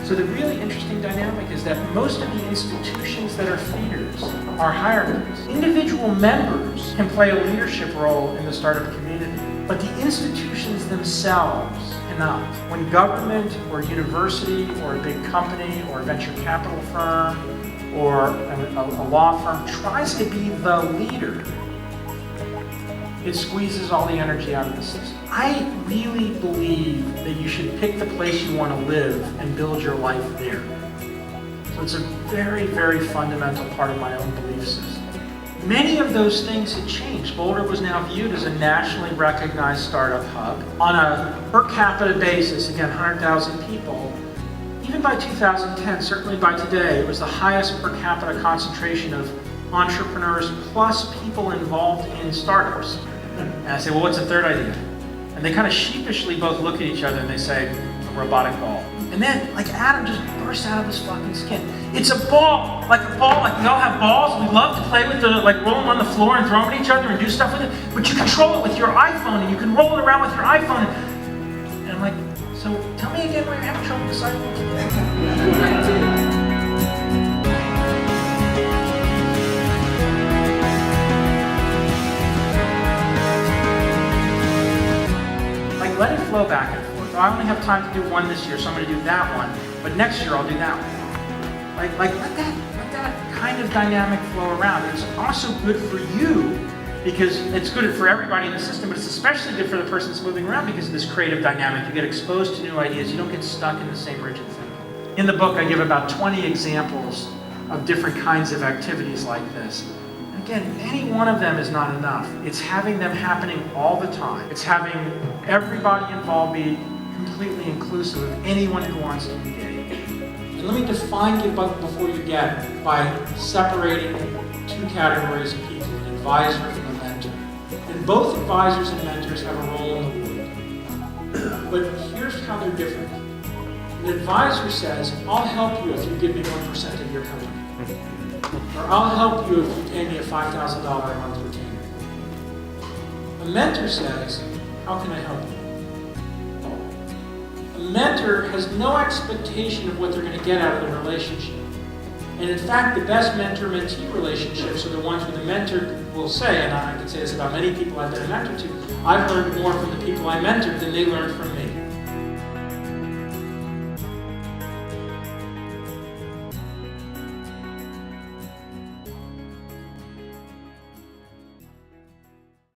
So the really interesting dynamic is that most of the institutions that are feeders are hierarchies. Individual members can play a leadership role in the startup community, but the institutions themselves cannot. When government or university or a big company or a venture capital firm or a law firm tries to be the leader, it squeezes all the energy out of the system. I really believe that you should pick the place you want to live and build your life there. So it's a very, very fundamental part of my own belief system. Many of those things had changed. Boulder was now viewed as a nationally recognized startup hub on a per capita basis, again, 100,000 people. Even by 2010, certainly by today, it was the highest per capita concentration of entrepreneurs plus people involved in startups. And I say, well, what's the third idea? And they kind of sheepishly both look at each other and they say, a robotic ball. And then, like, Adam just bursts out of his fucking skin. It's a ball, like we all have balls. We love to play with the, like, roll them on the floor and throw them at each other and do stuff with it. But you control it with your iPhone and you can roll it around with your iPhone. And I'm like, so tell me again why you're having trouble deciding what to do. Let it flow back and forth. I only have time to do one this year, so I'm going to do that one. But next year, I'll do that one. Let that kind of dynamic flow around. It's also good for you because it's good for everybody in the system, but it's especially good for the person that's moving around because of this creative dynamic. You get exposed to new ideas. You don't get stuck in the same rigid thing. In the book, I give about 20 examples of different kinds of activities like this. Again, any one of them is not enough. It's having them happening all the time. It's having everybody involved be completely inclusive of anyone who wants to engage. And let me define it before you get it by separating two categories of people, an advisor and a mentor. And both advisors and mentors have a role in the world. But here's how they're different. An advisor says, I'll help you if you give me 1% of your company. Or I'll help you if you pay me a $5,000 a month retainer. A mentor says, how can I help you? A mentor has no expectation of what they're going to get out of the relationship. And in fact, the best mentor-mentee relationships are the ones where the mentor will say, and I can say this about many people I've been a mentor to, I've learned more from the people I mentored than they learned from me.